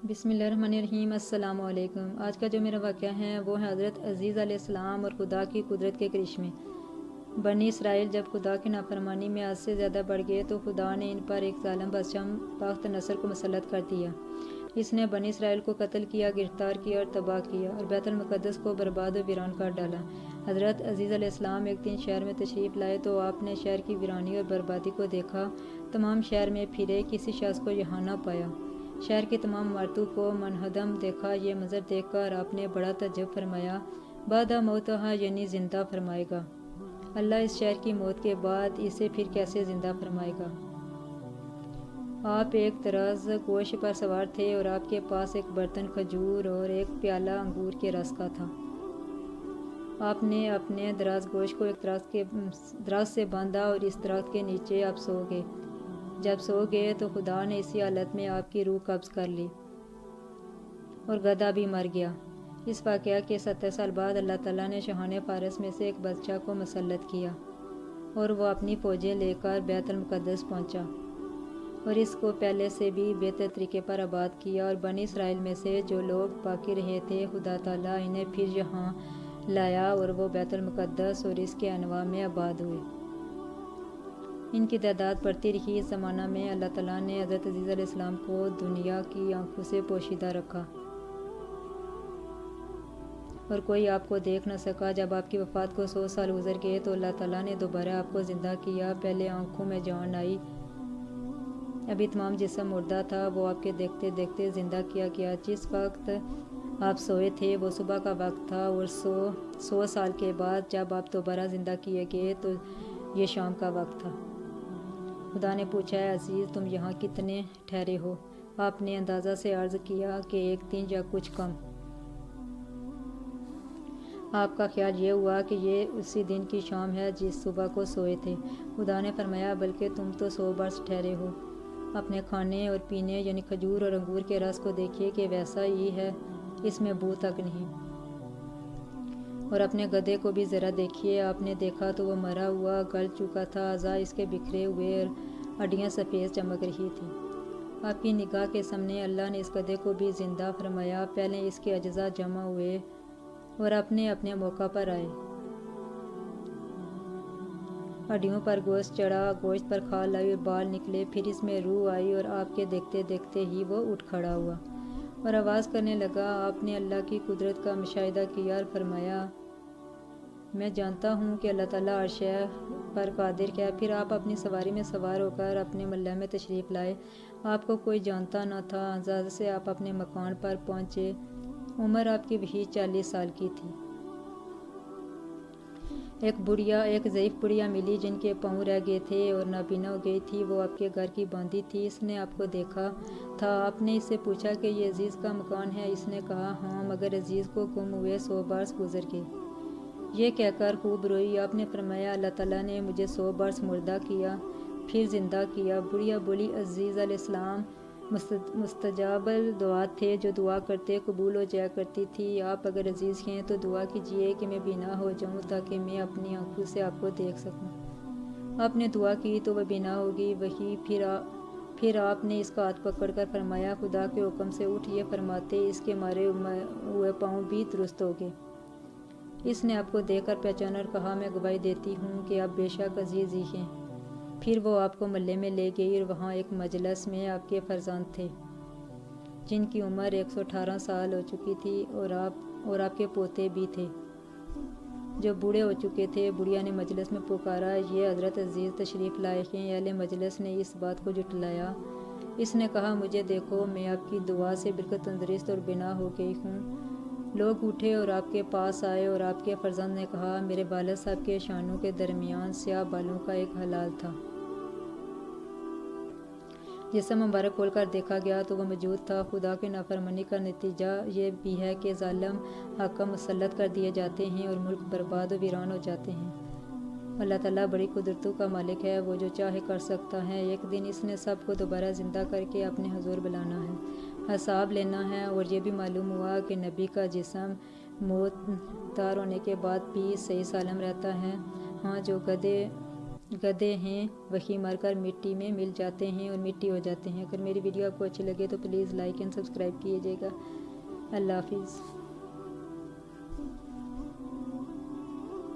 بسم اللہ الرحمن الرحیم۔ السلام علیکم۔ آج کا جو میرا واقعہ ہے وہ ہے حضرت عزیز علیہ السلام اور خدا کی قدرت کے کرشمے۔ بنی اسرائیل جب خدا کی نافرمانی میں حد سے زیادہ بڑھ گئے تو خدا نے ان پر ایک ظالم بادشاہ بخت نصر کو مسلط کر دیا۔ اس نے بنی اسرائیل کو قتل کیا، گرفتار کیا اور تباہ کیا اور بیت المقدس کو برباد و ویران کر ڈالا۔ حضرت عزیز علیہ السلام ایک دن شہر میں تشریف لائے تو آپ نے شہر کی ویرانی اور بربادی کو دیکھا۔ تمام شہر میں پھرے، کسی شخص کو یہاں نہ پایا۔ شہر کی تمام عمارتوں کو منہدم دیکھا۔ یہ منظر دیکھ کر آپ نے بڑا تعجب فرمایا، بعد موتہا یعنی زندہ فرمائے گا۔ اللہ اس شہر کی موت کے بعد اسے پھر کیسے زندہ فرمائے گا؟ آپ ایک دراز گوشت پر سوار تھے اور آپ کے پاس ایک برتن کھجور اور ایک پیالہ انگور کے رس کا تھا۔ آپ نے اپنے دراز گوشت کو ایک درخت سے باندھا اور اس درخت کے نیچے آپ سو گئے۔ جب سو گئے تو خدا نے اسی حالت میں آپ کی روح قبض کر لی اور گدھا بھی مر گیا۔ اس واقعہ کے 70 سال بعد اللہ تعالیٰ نے شاہان فارس میں سے ایک بادشاہ کو مسلط کیا اور وہ اپنی فوجیں لے کر بیت المقدس پہنچا اور اس کو پہلے سے بھی بہتر طریقے پر آباد کیا، اور بنی اسرائیل میں سے جو لوگ باقی رہے تھے خدا تعالیٰ انہیں پھر یہاں لایا اور وہ بیت المقدس اور اس کے انواع میں آباد ہوئے۔ ان کی تعداد بڑھتی رہی۔ اس زمانہ میں اللہ تعالیٰ نے حضرت عزیز علیہ السلام کو دنیا کی آنکھوں سے پوشیدہ رکھا اور کوئی آپ کو دیکھ نہ سکا۔ جب آپ کی وفات کو 100 سال گزر گئے تو اللہ تعالیٰ نے دوبارہ آپ کو زندہ کیا۔ پہلے آنکھوں میں جان آئی، ابھی تمام جسم مردہ تھا، وہ آپ کے دیکھتے دیکھتے زندہ کیا گیا۔ جس وقت آپ سوئے تھے وہ صبح کا وقت تھا، اور 100 سال کے بعد جب آپ دوبارہ زندہ کیے گئے تو یہ شام کا وقت تھا۔ خدا نے پوچھا، اے عزیز، تم یہاں کتنے ٹھہرے ہو؟ آپ نے اندازہ سے عرض کیا کہ 1 دن یا کچھ کم۔ آپ کا خیال یہ ہوا کہ یہ اسی دن کی شام ہے جس صبح کو سوئے تھے۔ خدا نے فرمایا، بلکہ تم تو 100 برس ٹھہرے ہو۔ اپنے کھانے اور پینے یعنی کھجور اور انگور کے رس کو دیکھیے کہ ویسا ہی ہے، اس میں بو تک نہیں۔ اور اپنے گدھے کو بھی ذرا دیکھیے۔ آپ نے دیکھا تو وہ مرا ہوا گل چکا تھا، اعضاء اس کے بکھرے ہوئے اور ہڈیاں سفید چمک رہی تھیں۔ آپ کی نگاہ کے سامنے اللہ نے اس گدھے کو بھی زندہ فرمایا۔ پہلے اس کے اجزاء جمع ہوئے اور اپنے اپنے موقع پر آئے۔ ہڈیوں پر گوشت چڑھا، گوشت پر کھال آئی اور بال نکلے، پھر اس میں روح آئی اور آپ کے دیکھتے دیکھتے ہی وہ اٹھ کھڑا ہوا اور آواز کرنے لگا۔ آپ نے اللہ کی قدرت کا مشاہدہ کیا اور فرمایا، میں جانتا ہوں کہ اللہ تعالیٰ عرش پر قادر ہے۔ پھر آپ اپنی سواری میں سوار ہو کر اپنے محلے میں تشریف لائے۔ آپ کو کوئی جانتا نہ تھا۔ اندازے سے آپ اپنے مکان پر پہنچے۔ عمر آپ کی وہی 40 سال کی تھی۔ ایک ضعیف بڑھیا ملی جن کے پاؤں رہ گئے تھے اور نابینا ہو گئی تھی، وہ آپ کے گھر کی باندھی تھی۔ اس نے آپ کو دیکھا تھا۔ آپ نے اس سے پوچھا کہ یہ عزیز کا مکان ہے؟ اس نے کہا، ہاں، مگر عزیز کو گم ہوئے 100 برس گزر گئے۔ یہ کہہ کر خوب روئی۔ آپ نے فرمایا، اللہ تعالیٰ نے مجھے 100 برس مردہ کیا، پھر زندہ کیا۔ بڑھیا بولی، عزیز علیہ السلام مستجاب الدعا تھے، جو دعا کرتے قبول ہو جایا کرتی تھی۔ آپ اگر عزیز ہیں تو دعا کیجیے کہ میں بینا ہو جاؤں تاکہ میں اپنی آنکھوں سے آپ کو دیکھ سکوں۔ آپ نے دعا کی تو وہ بینا ہوگی۔ وہی پھر آپ نے اس کا ہاتھ پکڑ کر فرمایا، خدا کے حکم سے اٹھ۔ یہ فرماتے اس کے مارے ہوئے پاؤں بھی درست ہو گئے۔ اس نے آپ کو دیکھ کر پہچانا اور کہا، میں گواہی دیتی ہوں کہ آپ بے شک عزیز ہی ہیں۔ پھر وہ آپ کو محلے میں لے گئی اور وہاں ایک مجلس میں آپ کے فرزند تھے جن کی عمر 118 سال ہو چکی تھی، اور آپ کے پوتے بھی تھے جو بوڑھے ہو چکے تھے۔ بڑھیا نے مجلس میں پکارا، یہ حضرت عزیز تشریف لائے ہیں۔ اہل مجلس نے اس بات کو جھٹلایا۔ اس نے کہا، مجھے دیکھو، میں آپ کی دعا سے بالکل تندرست اور بینا ہو گئی ہوں۔ لوگ اٹھے اور آپ کے پاس آئے، اور آپ کے فرزند نے کہا، میرے والد صاحب کے شانوں کے درمیان سیاہ بالوں کا ایک ہلال تھا۔ جسم مبارک کھول کر دیکھا گیا تو وہ موجود تھا۔ خدا کی نافرمانی کا نتیجہ یہ بھی ہے کہ ظالم حاکم مسلط کر دیے جاتے ہیں اور ملک برباد و ویران ہو جاتے ہیں۔ اللہ تعالیٰ بڑی قدرتوں کا مالک ہے، وہ جو چاہے کر سکتا ہے۔ ایک دن اس نے سب کو دوبارہ زندہ کر کے اپنے حضور بلانا ہے، حساب لینا ہے۔ اور یہ بھی معلوم ہوا کہ نبی کا جسم موت دار ہونے کے بعد بھی صحیح سالم رہتا ہے۔ ہاں، جو گدھے گدھے ہیں وہی مر کر مٹی میں مل جاتے ہیں اور مٹی ہو جاتے ہیں۔ اگر میری ویڈیو آپ کو اچھی لگے تو پلیز لائک اینڈ سبسکرائب کیجیے گا۔ اللہ حافظ۔